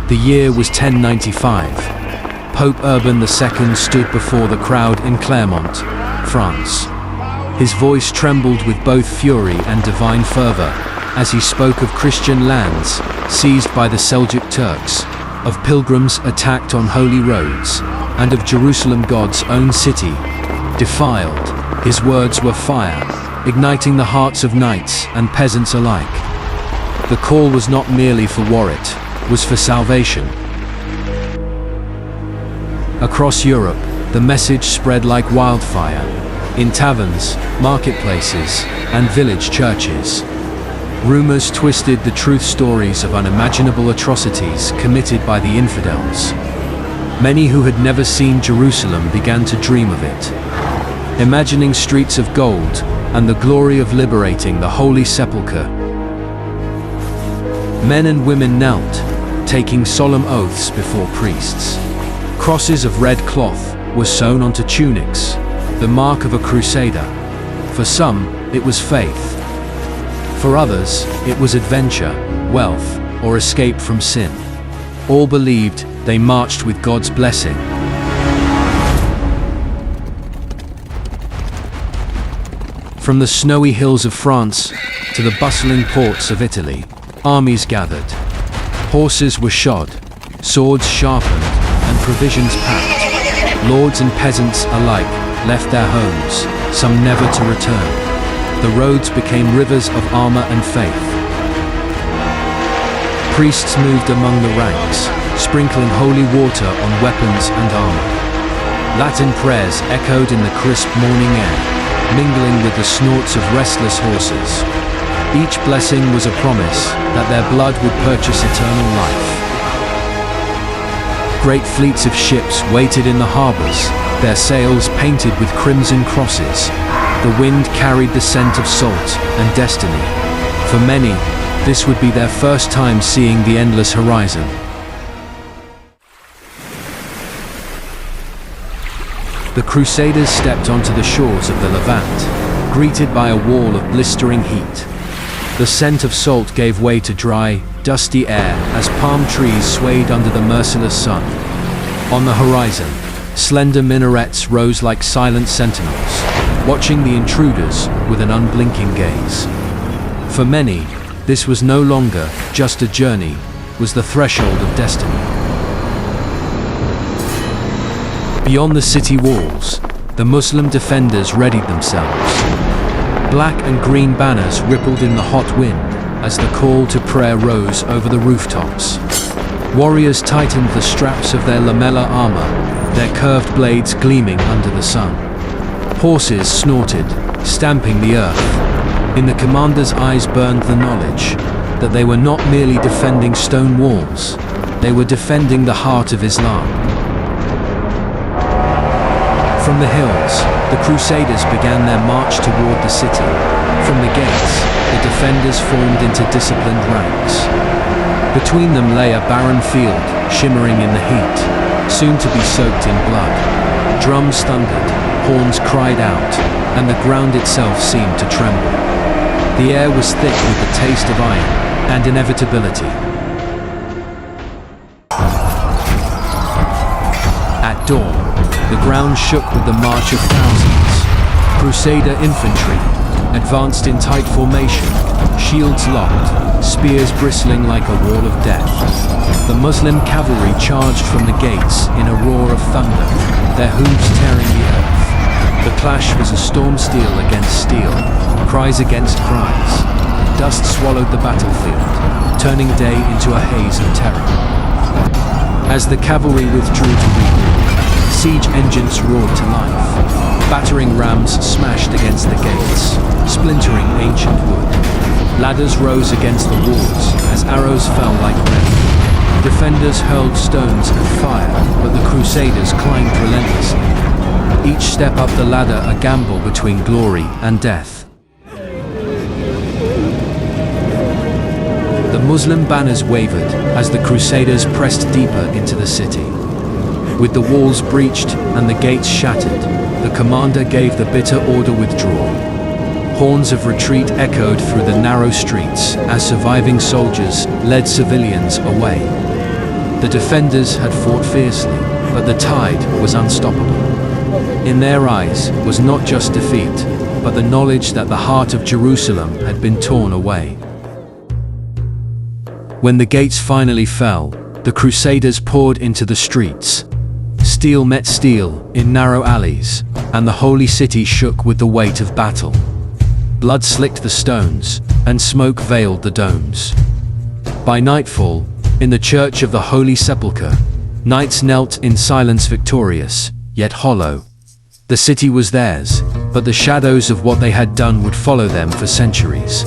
The year was 1095. Pope Urban II stood before the crowd in Clermont, France. His voice trembled with both fury and divine fervor as he spoke of Christian lands seized by the Seljuk Turks, of pilgrims attacked on holy roads, and of Jerusalem, God's own city, defiled. His words were fire, igniting the hearts of knights and peasants alike. The call was not merely for war, it was for salvation. Across Europe, the message spread like wildfire, in taverns, marketplaces, and village churches. Rumors twisted the truth, stories of unimaginable atrocities committed by the infidels. Many who had never seen Jerusalem began to dream of it, imagining streets of gold and the glory of liberating the Holy Sepulchre. Men and women knelt, taking solemn oaths before priests. Crosses of red cloth were sewn onto tunics, the mark of a crusader. For some, it was faith. For others, it was adventure, wealth, or escape from sin. All believed they marched with God's blessing. From the snowy hills of France to the bustling ports of Italy, armies gathered. Horses were shod, swords sharpened, and provisions packed. Lords and peasants alike left their homes, some never to return. The roads became rivers of armor and faith. Priests moved among the ranks, sprinkling holy water on weapons and armor. Latin prayers echoed in the crisp morning air, mingling with the snorts of restless horses. Each blessing was a promise that their blood would purchase eternal life. Great fleets of ships waited in the harbors, their sails painted with crimson crosses. The wind carried the scent of salt and destiny. For many, this would be their first time seeing the endless horizon. The Crusaders stepped onto the shores of the Levant, greeted by a wall of blistering heat. The scent of salt gave way to dry, dusty air as palm trees swayed under the merciless sun. On the horizon, slender minarets rose like silent sentinels, watching the intruders with an unblinking gaze. For many, this was no longer just a journey, was the threshold of destiny. Beyond the city walls, the Muslim defenders readied themselves. Black and green banners rippled in the hot wind as the call to prayer rose over the rooftops. Warriors tightened the straps of their lamella armor, their curved blades gleaming under the sun. Horses snorted, stamping the earth. In the commander's eyes burned the knowledge that they were not merely defending stone walls, they were defending the heart of Islam. From the hills, the Crusaders began their march toward the city. From the gates, the defenders formed into disciplined ranks. Between them lay a barren field, shimmering in the heat, soon to be soaked in blood. Drums thundered, horns cried out, and the ground itself seemed to tremble. The air was thick with the taste of iron and inevitability. At dawn, the ground shook with the march of thousands. Crusader infantry advanced in tight formation, shields locked, spears bristling like a wall of death. The Muslim cavalry charged from the gates in a roar of thunder, their hooves tearing the earth. The clash was a storm steel against steel, cries against cries. Dust swallowed the battlefield, turning day into a haze of terror. As the cavalry withdrew to regroup, siege engines roared to life. Battering rams smashed against the gates, splintering ancient wood. Ladders rose against the walls as arrows fell like rain. Defenders hurled stones and fire, but the Crusaders climbed relentlessly. Each step up the ladder a gamble between glory and death. The Muslim banners wavered as the Crusaders pressed deeper into the city. With the walls breached and the gates shattered, the commander gave the bitter order withdraw. Horns of retreat echoed through the narrow streets as surviving soldiers led civilians away. The defenders had fought fiercely, but the tide was unstoppable. In their eyes was not just defeat, but the knowledge that the heart of Jerusalem had been torn away. When the gates finally fell, the Crusaders poured into the streets. Steel met steel in narrow alleys, and the holy city shook with the weight of battle. Blood slicked the stones, and smoke veiled the domes. By nightfall, in the church of the Holy Sepulchre, knights knelt in silence, victorious, yet hollow. The city was theirs, but the shadows of what they had done would follow them for centuries.